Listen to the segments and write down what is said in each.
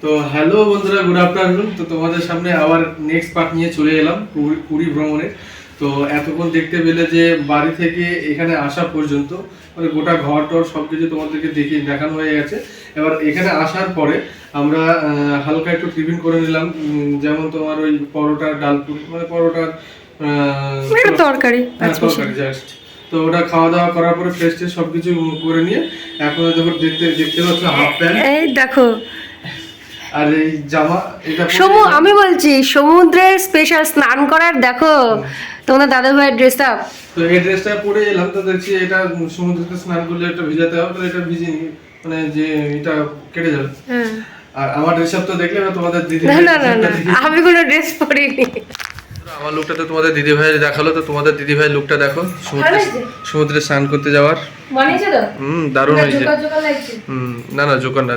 তো হ্যালো বন্ধুরা, good afternoon. তো তোমাদের সামনে আবার নেক্সট পার্ট নিয়ে চলে এলাম পুরী ভ্রমণে। তো এতক্ষণ দেখতে পেলে যে বাড়ি থেকে এখানে আসা পর্যন্ত মানে গোটা ঘর টর সব কিছু তোমাদেরকে দেখানো হয়ে গেছে। এবার এখানে আসার পরে আমরা হালকা একটু টিফিন করে নিলাম, যেমন তোমার ওই পরোটা ডালপুরি, মানে পরোটার তরকারি জাস্ট। তো ওটা খাওয়া দাওয়া করার পরে ফ্রেশ ট্রেশ সবকিছু করে নিয়ে এখন দেখো দেখতে পাচ্ছ হাফ প্যান্ট, এই দেখো, আর এই জামা এটা আমি বলছি সমুদ্রে স্পেশাল স্নান করার দেখো তোমাদের দাদা ভাইয়ের ড্রেস আপ। তো এই ড্রেসটা পরে এলাম, তো দেখছি এটা সমুদ্রে স্নান করলে এটা ভিজাতে হবে, তাহলে এটা ভিজিনি মানে যে এটা কেটে যাবে। আর আমার ড্রেস আপ তো দেখলে তোমাদের দিদি আমি কোনো ড্রেস পরিনি। আমার লুকটা তো তোমাদের দিদি ভাই দেখালো, তো তোমাদের দিদি ভাই লুকটা দেখো সমুদ্রে স্নান করতে যাওয়ার। মানিয়েছে তো? দারুণ হয়েছে। না না, জোকার না,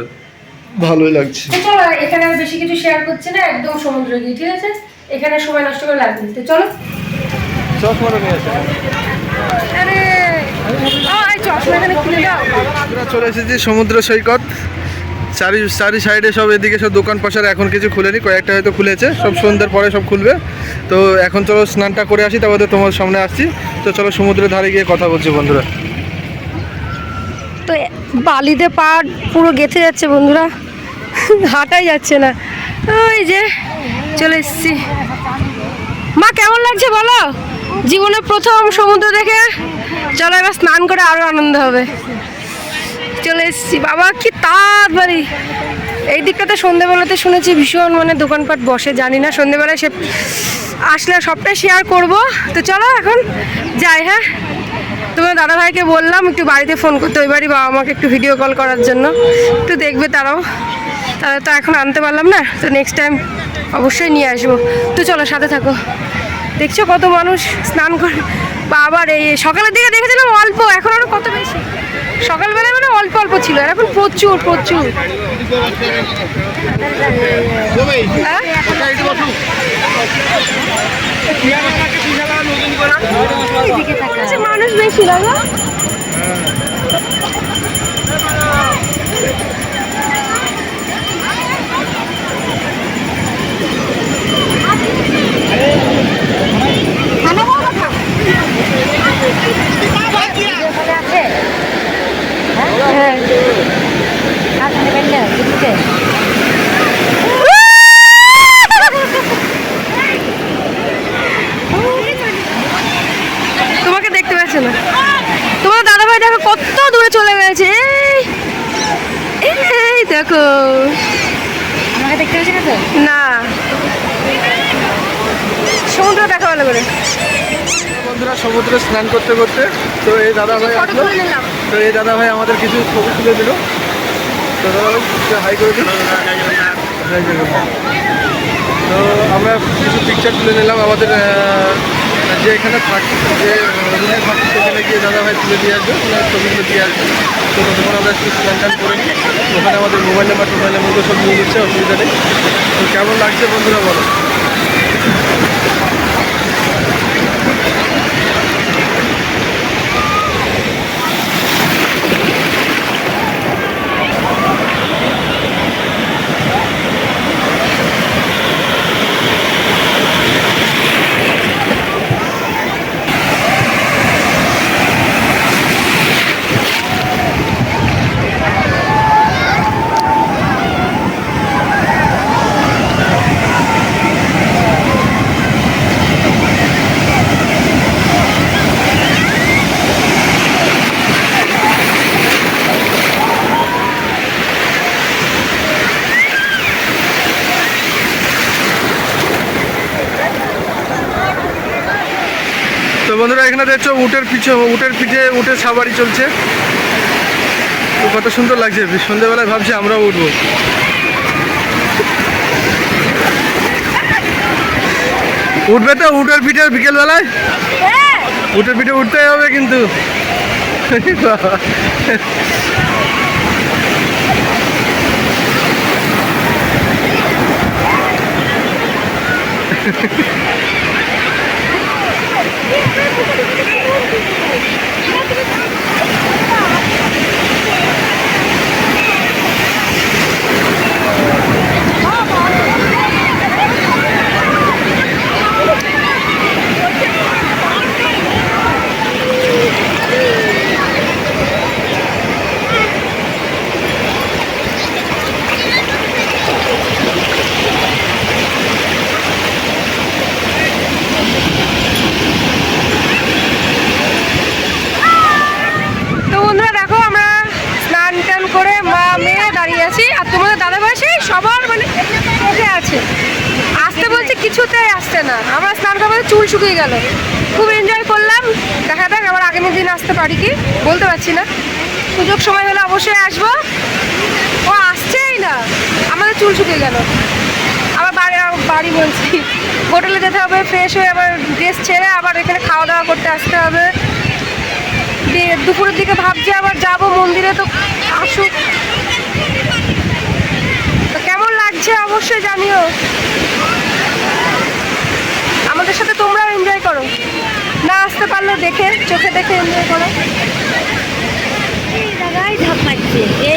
ভালোই লাগছে। চলো, এখানে আর বেশি কিছু শেয়ার করছি না, একদম সমুদ্রে গিয়ে, ঠিক আছে? এখানে সময় নষ্ট করে লাগবে তো, চলো। চশমাটা নিয়ে আসো। আরে এই চশমা এখানে খুলে দাও। আমরা চলে এসেছি সমুদ্র সৈকত। চারি সাইডে সব, এদিকে সব দোকান পাশার এখন কিছু খুলেনি, কয়েকটা হয়তো খুলেছে, সব সন্ধ্যার পরে সব খুলবে। তো এখন চলো স্নানটা করে আসি, তারপরে তোমার সামনে আসছি। তো চলো সমুদ্রের ধারে গিয়ে কথা বলছি বন্ধুরা। তো বালিতে পা পুরো গেঁথে যাচ্ছে বন্ধুরা, হাঁটাই যাচ্ছে না। ওই যে চলে এসছি। মা কেমন লাগছে বলো? জীবনে প্রথম সমুদ্র দেখে। চলো এবার স্নান করে আরো আনন্দ হবে। চলে এসছি। বাবা কি তাড়াতাড়ি! এই দিকটাতে সন্ধ্যেবেলাতে শুনেছি ভীষণ মানে দোকানপাট বসে, জানি না সন্ধ্যেবেলায় সে আসলে সবটাই শেয়ার করব। তো চলো এখন যাই। হ্যাঁ, তোমার দাদাভাইকে বললাম একটু বাড়িতে ফোন করতে, ওই বাড়ি বাবা আমাকে একটু ভিডিও কল করার জন্য, একটু দেখবে তারাও। তারা তো এখন আনতে পারলাম না, তো নেক্সট টাইম অবশ্যই নিয়ে আসবো। তো চলো সাথে থাকো। দেখছো কত মানুষ স্নান করে। বা আবার এই সকালের দিকে দেখেছিলাম অল্প, এখন আরো কত বেশি। সকালবেলায় মানে অল্প অল্প ছিল, আর এখন প্রচুর প্রচুর। মানুষ বেশি না গো? তোমাকে দেখতে পাচ্ছে না। তোমার দাদাভাই দেখো কত দূরে চলে গেছে। এই দেখো, আমাকে দেখতে পাচ্ছে না তো? না, সমুদ্র দেখা ভালো করে। বন্ধুরা সমুদ্রে স্নান করতে করতে তো এই দাদাভাই আসলো, তো এই দাদাভাই আমাদের কিছু ছবি তুলে দিল। তো দাদাভাই হাই করে দিল। তো আমরা কিছু পিকচার তুলে নিলাম আমাদের যে এখানে থাকি, যে রুমে থাকি সেখানে গিয়ে দাদাভাই তুলে দিয়ে আসবে, ছবিগুলো দিয়ে আসবে। তো তখন আমরা একটু স্নান টান করে নিই। ওখানে আমাদের মোবাইল নাম্বার মধ্যে সব নিয়ে নিচ্ছে, অসুবিধা নেই। তো কেমন লাগছে বন্ধুরা বলো? তো বন্ধুরা এখানে দেখছো উটের উটের সাবারি চলছে। তো কত সুন্দর লাগছে, সন্ধ্যেবেলায় ভাবছি আমরাও উঠবো। উঠবে তো উটের পিঠে বিকেলবেলায়? উটের পিঠে উঠতেই হবে কিন্তু। কিছুতেই আসছে না। আমরা স্নান করতে চুল শুকিয়ে গেল, খুব এনজয় করলাম। দেখা যাক আবার আগামী দিন আসতে পারি কি, বলতে পারছি না। সুযোগ সময় হলে অবশ্যই আসবো। ও আসছেই না, আমাদের চুল শুকিয়ে গেল। আবার বাড়ি বলছি, হোটেলে যেতে হবে, ফ্রেশ হয়ে আবার ড্রেস ছেড়ে আবার এখানে খাওয়া দাওয়া করতে আসতে হবে। দুপুরের দিকে ভাবছি আবার যাব মন্দিরে, তো আসুক। তো কেমন লাগছে অবশ্যই জানিও। আমাদের সাথে তোমরাও এনজয় করো, না আসতে পারলেও দেখে চোখে দেখে এনজয় করো।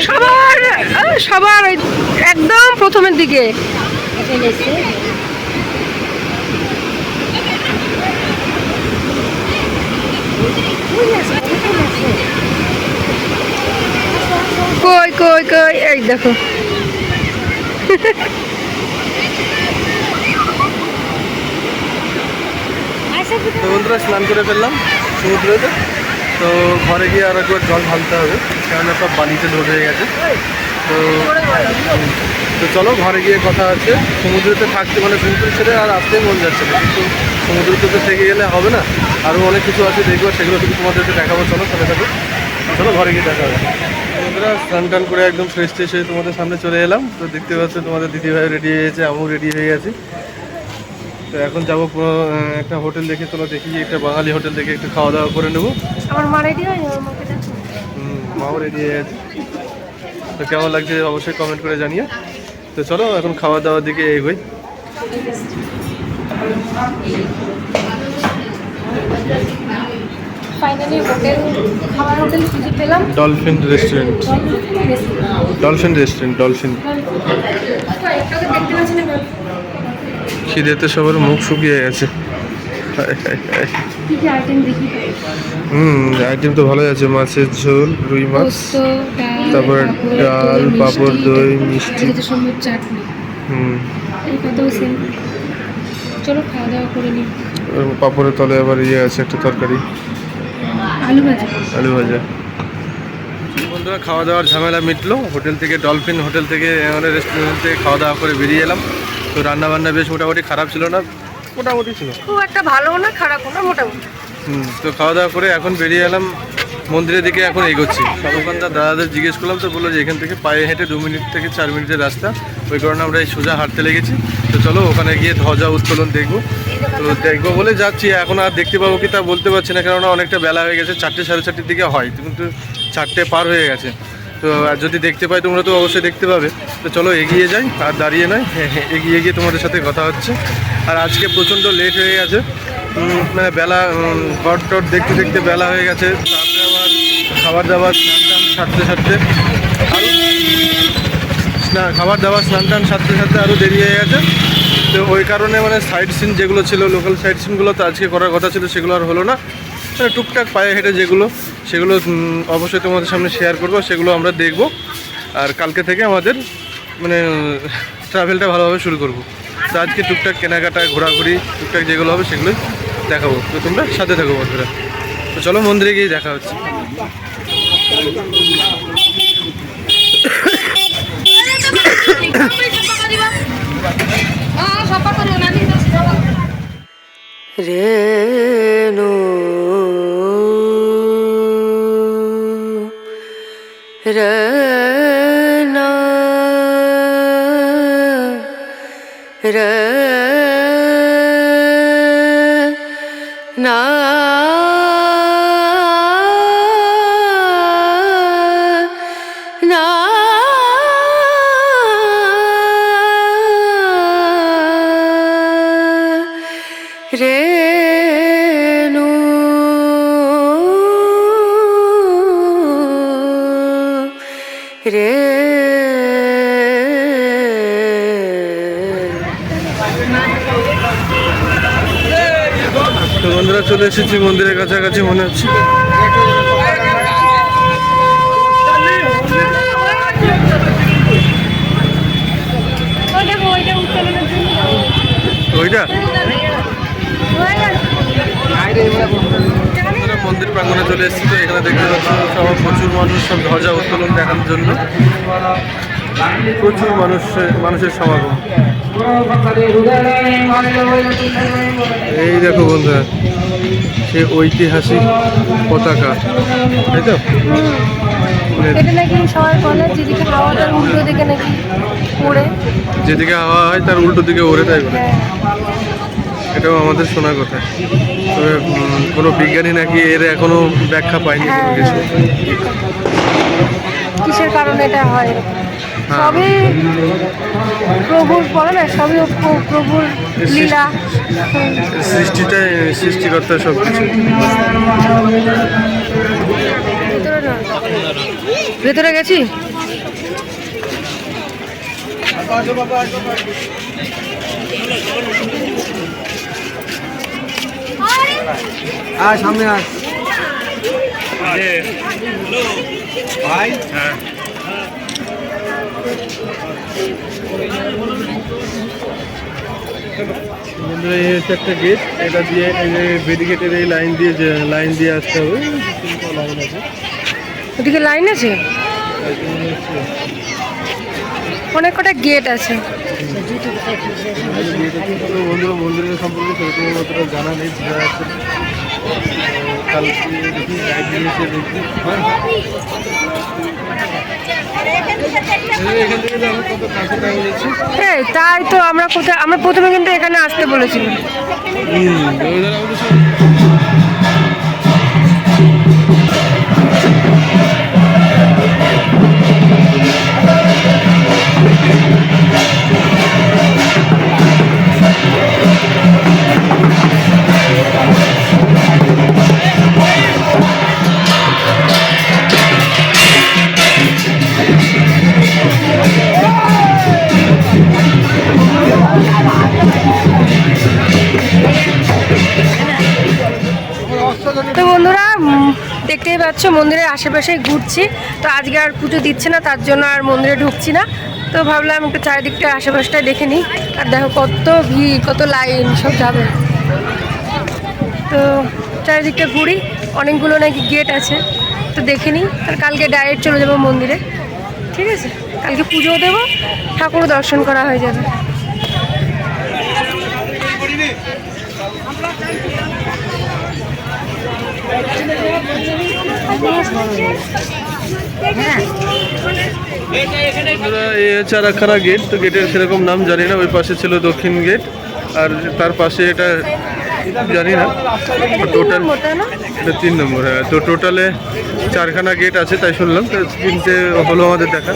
সবার সবার ওই একদম প্রথমের দিকে কই কই কই, এই দেখো। তো বন্ধুরা স্নান করে ফেললাম সমুদ্রেতে। তো ঘরে গিয়ে আর একবার জল ঢালতে হবে, কেননা সব বালিতে লোড হয়ে গেছে। তো তো চলো ঘরে গিয়ে কথা আছে। সমুদ্রেতে থাকতে মানে সমুদ্র ছেড়ে আর আসতেই মন যাচ্ছে না, কিন্তু সমুদ্রতে তো থেকে গেলে হবে না, আরও অনেক কিছু আছে দেখবো, সেগুলো শুধু তোমাদেরকে দেখাবো। চলো সাথে থাকো, চলো ঘরে গিয়ে দেখা হবে। বন্ধুরা স্নান টান করে একদম ফ্রেশ ট্রেশ হয়ে তোমাদের সামনে চলে এলাম। তো দেখতে পাচ্ছ তোমাদের দিদিভাই রেডি হয়ে গেছে, আমিও রেডি হয়ে গেছি। তো এখন যাবো একটা হোটেল দেখে, চলো দেখি একটা বাঙালি হোটেল দেখে একটু খাওয়া দাওয়া করে নেবো। আমার মা রেডি হয়, আমার মাকে দেখো। মাও রেডি হয়ে গেছে। তো কেমন লাগছে অবশ্যই কমেন্ট করে জানিও। তো চলো এখন খাওয়া দাওয়ার দিকে এগোই। ফাইনালি হোটেল, খাবার হোটেল খুঁজে পেলাম। Dolphin restaurant, dolphin restaurant, dolphin. খিদেতে সবার মুখ শুকিয়ে গেছে। আইটেম তো ভালোই আছে, মাছের ঝোল, রুই মাছ, তারপরে ডাল, পাঁপড়, দই, মিষ্টি, চাটনি। চলো খাওয়া দাওয়া করে নিই। পাঁপড়ের তলে আবার ইয়ে আছে একটা তরকারি, আলু ভাজা। আলু ভাজা। বন্ধুরা খাওয়া দাওয়ার ঝামেলা মিটলো। হোটেল থেকে, ডলফিন হোটেল থেকে, আমাদের রেস্টুরেন্ট থেকে খাওয়া দাওয়া করে বেরিয়ে এলাম। তো রান্না বান্না বেশ মোটামুটি খারাপ ছিল না, মোটামুটি ছিল, খুব একটা ভালো না খারাপ না, মোটামুটি। তো খাওয়া দাওয়া করে এখন বেরিয়ে এলাম মন্দিরের দিকে, এখন এগোচ্ছি। সব ওখানকার দাদাদের জিজ্ঞেস করলাম, তো বললো যে এখান থেকে পায়ে হেঁটে 2 মিনিট থেকে 4 মিনিটের রাস্তা, ওই কারণে আমরা এই সোজা হাঁটতে লেগেছি। তো চলো ওখানে গিয়ে ধ্বজা উত্তোলন দেখবো। তো দেখবো বলে যাচ্ছি, এখন আর দেখতে পাবো কি তা বলতে পারছি না, কেননা অনেকটা বেলা হয়ে গেছে, 4টে সাড়ে 4টের দিকে হয়, কিন্তু 4টে পার হয়ে গেছে। তো আর যদি দেখতে পাই তোমরা তো অবশ্যই দেখতে পাবে। তো চলো এগিয়ে যাই, আর দাঁড়িয়ে নয়, এগিয়ে গিয়ে তোমাদের সাথে কথা হচ্ছে। আর আজকে প্রচণ্ড লেট হয়ে গেছে, মানে বেলা ঘর টর দেখতে দেখতে বেলা হয়ে গেছে। তারপরে আবার খাবার দাবার স্নান টান সারতে সারতে আরও খাবার দাবার স্নান টান সারতে সারতে আরও দেরি হয়ে গেছে। তো ওই কারণে মানে সাইড সিন যেগুলো ছিল, লোকাল সাইড সিনগুলো তো আজকে করার কথা ছিল, সেগুলো আর হলো না। মানে টুকটাক পায়ে হেঁটে যেগুলো, সেগুলো অবশ্যই তোমাদের সামনে শেয়ার করবো, সেগুলো আমরা দেখব। আর কালকে থেকে আমাদের মানে ট্রাভেলটা ভালোভাবে শুরু করব। তো আজকে টুকটাক কেনাকাটা, ঘোরাঘুরি, টুকটাক যেগুলো হবে সেগুলোই দেখাবো। তো তোমরা সাথে থাকো বন্ধুরা। তো চলো মন্দিরে গিয়ে দেখা হচ্ছে। রেনো রনা রনা না রেনু রে। তো বন্ধুরা চলে এসেছি মন্দিরের কাছাকাছি মনে হচ্ছে। ওইটা মন্দির প্রাঙ্গণে চলে এসেছি। তো এখানে দেখতে পাচ্ছ সব প্রচুর মানুষ, সব ধ্বজা উত্তোলন দেখানোর জন্য। প্রচুর মানুষের সমাগম। এই দেখো বন্ধুরা, সে ঐতিহাসিক পতাকা, তাই তো? এটা নাকি সবাই বলে যেদিকে হাওয়া তার উল্টো দিকে নাকি ওড়ে, যেদিকে হাওয়া হয় তার উল্টো দিকে ওড়ে, তাই বলে। হ্যাঁ। এটাও আমাদের শোনা কথা। তবে কোনো বিজ্ঞানী নাকি এর এখনো ব্যাখ্যা পায়নি হ্যাঁ, কোনো কিছু। কিসের কারণে এটা হয় এরকম? হ্যাঁ। সবই প্রভুর, বলে না, সবই প্রভুর লীলা। সৃষ্টিটাই সৃষ্টিকর্তা সব কিছু। ভেতরে গেছি। সামনে আস ভাই। হ্যাঁ, বন্ধুরা এই হচ্ছে একটা গেট। এটা দিয়ে ব্যারিকেডের এই লাইন দিয়ে আসতে হবে। লাইন আছে, ওদিকে লাইন আছে, অনেক কটা গেট আছে। বন্ধুরা মন্দিরের সম্পর্কে সেরকম অতটা জানা নেই, বোঝা যাচ্ছে না। কালকে দেখি গাইড নিয়ে এসে দেখি। এখান থেকে আমরা কত কাছে দাঁড়িয়ে যাচ্ছি। হ্যাঁ, তাই তো আমরা প্রথমে কিন্তু এখানে আসতে বলেছিলাম। তো বন্ধুরা দেখতেই পাচ্ছ মন্দিরের আশেপাশে ঘুরছি। তো আজকে আর পুজো দিচ্ছে না, তার জন্য আর মন্দিরে ঢুকছি না। তো ভাবলাম একটু চারিদিকটা আশেপাশটা দেখে নিই। আর দেখো কত ভিড়, কত লাইন, সব যাবে। তো চারিদিকটা ঘুরি, অনেকগুলো নাকি গেট আছে, তো দেখে নিই। আর কালকে ডাইরেক্ট চলে যাবো মন্দিরে, ঠিক আছে? কালকে পুজোও দেবো, ঠাকুর দর্শন করা হয়ে যাবে। এই হচ্ছে আর একখানা গেট। তো গেটের সেরকম নাম জানি না। ওই পাশে ছিল দক্ষিণ গেট, আর তার পাশে এটা জানি না। টোটাল এটা 3 নম্বর। হ্যাঁ, তো টোটালে 4খানা গেট আছে তাই শুনলাম। তো 3টে হলো আমাদের দেখা।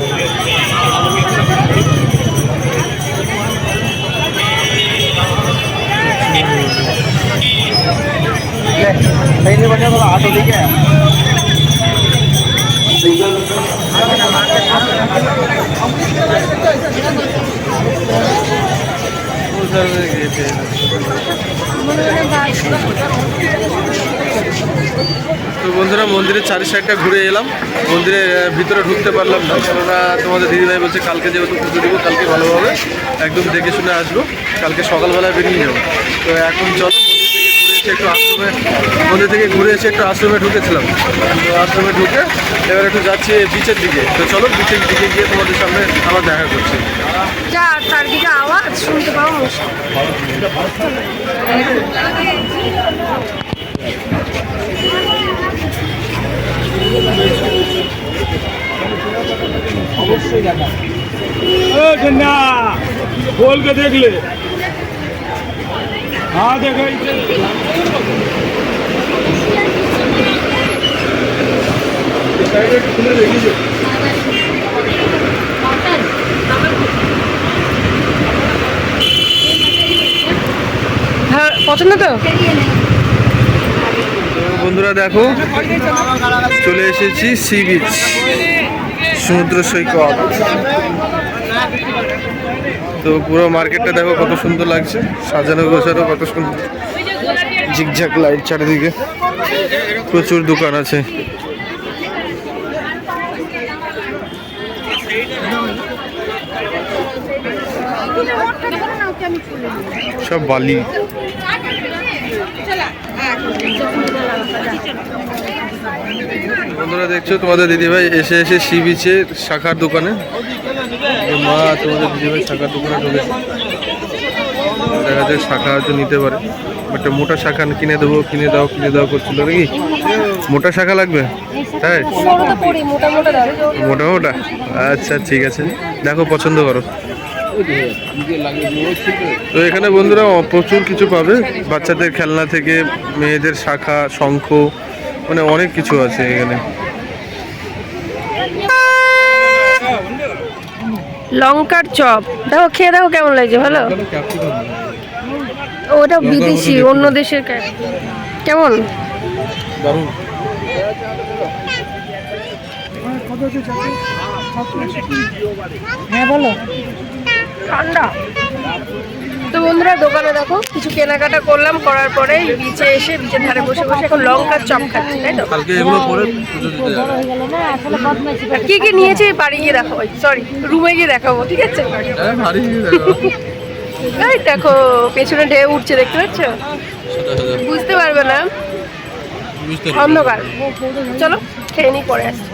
তো বন্ধুরা মন্দিরের 4 সাইডটা ঘুরে এলাম। মন্দিরের ভিতরে ঢুকতে পারলাম না, কেননা তোমাদের দিদিভাই বলছে কালকে যেহেতু পুজো দেবো, কালকে ভালোভাবে একদম দেখে শুনে আসবো, কালকে সকালবেলা বেরিয়ে যাবো। তো এখন চলো মন্দির থেকে ঘুরে এসে একটু আশ্রমে ঢুকেছিলাম। তো আশ্রমে ঢুকে এবার একটু যাচ্ছি বিচের দিকে। তো চলো বিচের দিকে গিয়ে তোমাদের সামনে আবার দেখা করছি। চারদিকে আওয়াজ শুনতে পাবো মুশকিল। অবশ্যই দেখা बोल के देख ले। हाँ देखो खुले देखिए। হ্যাঁ, পছন্দ তো। বন্ধুরা দেখো চলে এসেছি সি বিচ, সমুদ্র সৈকত। তো পুরো মার্কেটটা দেখো কত সুন্দর লাগছে, সাজানো গোছানো কত সুন্দর, ঝিকঝাক লাইট চারিদিকে, প্রচুর দোকান আছে। সব বালি। বন্ধুরা দেখছো তোমাদের দিদিভাই এসে সি বিচের শাখার দোকানে এই মা তোমাদের দিদিভাই শাখার দোকানে ঢুকেছে, দেখা যায় শাখা হয়তো নিতে পারে। একটা মোটা শাখা কিনে দেবো, কিনে দাও করছিল নাকি? মোটা শাখা লাগবে তাই? মোটা মোটা, আচ্ছা ঠিক আছে, দেখো পছন্দ করো। তো এখানে বন্ধুরা প্রচুর কিছু পাবে, বাচ্চাদের খেলনা থেকে মেয়েদের শাখা, শঙ্খ, মানে অনেক কিছু আছে এখানে। লঙ্কার চপ দেখো, খেয়ে দেখো কেমন লাগছে, ভালো? ওটা বিদেশি, অন্য দেশের কেমন? দারুণ। হ্যাঁ বলো। ঠান্ডা। তো বন্ধুরা দোকানে দেখো কিছু কেনাকাটা করলাম, করার পরে বিচে এসে বিচের ধারে বসে বসে এখন লঙ্কার চপ খাচ্ছি, তাই তো? কালকে এগুলো পরে পুজো দিতে যাবে। আর কি কি নিয়েছি বাড়ি গিয়ে দেখাবো, সরি রুমে গিয়ে দেখাবো, ঠিক আছে? হ্যাঁ, ভারী দেখো। এই দেখো পেছনে ঢেউ উঠছে, দেখতে পাচ্ছ? বুঝতে পারবে না, অন্ধকার। চলো খেয়ে নি, পরে আসছি।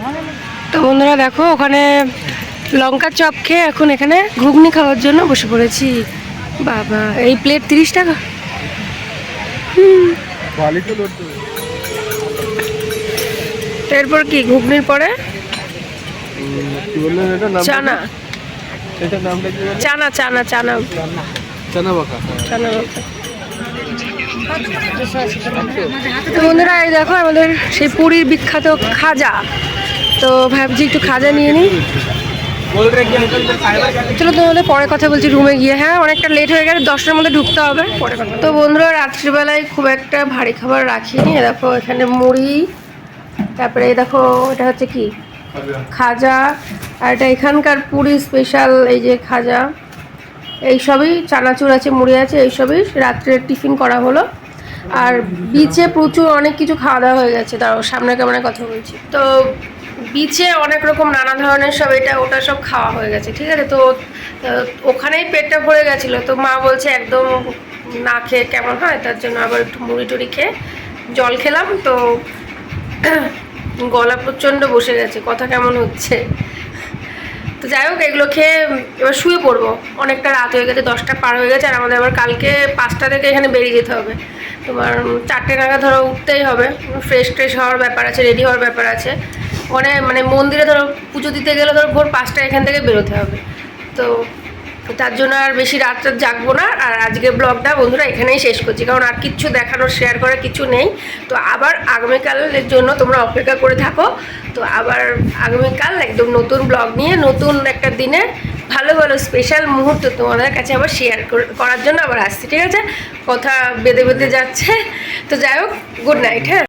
তো বন্ধুরা দেখো ওখানে লঙ্কার চপ খেয়ে এখন এখানে ঘুগনি খাওয়ার জন্য বসে পড়েছি। বাবা, এই প্লেট 30 টাকা। এরপর কি ঘুগনির পরে কি বললেন এটা নাম? চানা। এটা নামটা কি বললেন? চানা চানা চানা চানা বাঁকা। চানা বাটা। তো বন্ধুরা এই দেখো আমাদের সেই পুরীর বিখ্যাত খাজা, তো ভাবছি একটু খাজা নিয়ে নিই। চলো তোমাদের পরে কথা বলছি রুমে গিয়ে। হ্যাঁ অনেকটা লেট হয়ে গেছে, 10টার মধ্যে ঢুকতে হবে, পরে কথা। তো বন্ধুরা রাত্রিবেলায় খুব একটা ভারী খাবার রাখিনি। দেখো এখানে মুড়ি, তারপরে এই দেখো এটা হচ্ছে কি খাজা, আর এটা এখানকার পুরী স্পেশাল এই যে খাজা, এইসবই চানাচুর আছে, মুড়ি আছে, এইসবই রাত্রে টিফিন করা হলো। আর বিচে প্রচুর অনেক কিছু খাওয়া দাওয়া হয়ে গেছে, তাও সামনে ক্যামেরায় কথা বলছি। তো বিচে অনেক রকম নানা ধরনের সব এটা ওটা সব খাওয়া হয়ে গেছে, ঠিক আছে? তো ওখানেই পেটটা ভরে গেছিলো, তো মা বলছে একদম না খেয়ে কেমন হয়, তার জন্য আবার একটু মুড়ি টুড়ি খেয়ে জল খেলাম। তো গলা প্রচণ্ড বসে গেছে, কথা কেমন হচ্ছে। তো যাই হোক এগুলো খেয়ে এবার শুয়ে পড়বো, অনেকটা রাত হয়ে গেছে, 10টা পার হয়ে গেছে। আর আমাদের আবার কালকে 5টা থেকে এখানে বেরিয়ে যেতে হবে, তোমার 4টে নাগাদ ধরো উঠতেই হবে, ফ্রেশ ট্রেশ হওয়ার ব্যাপার আছে, রেডি হওয়ার ব্যাপার আছে। মানে মন্দিরে ধরো পুজো দিতে গেলে ধরো ভোর 5টায় এখান থেকে বেরোতে হবে। তো তার জন্য আর বেশি রাত জাগবো না। আর আজকের ব্লগটা বন্ধুরা এখানেই শেষ করছি, কারণ আর কিচ্ছু দেখানোর শেয়ার করার কিছু নেই। তো আবার আগামীকালের জন্য তোমরা অপেক্ষা করে থাকো। তো আবার আগামীকাল একদম নতুন ব্লগ নিয়ে নতুন একটা দিনে ভালো ভালো স্পেশাল মুহূর্ত তোমাদের কাছে আবার শেয়ার করার জন্য আবার আসছি, ঠিক আছে? কথা বেঁধে বেঁধে যাচ্ছে। তো যাই হোক, গুড নাইট। হ্যাঁ।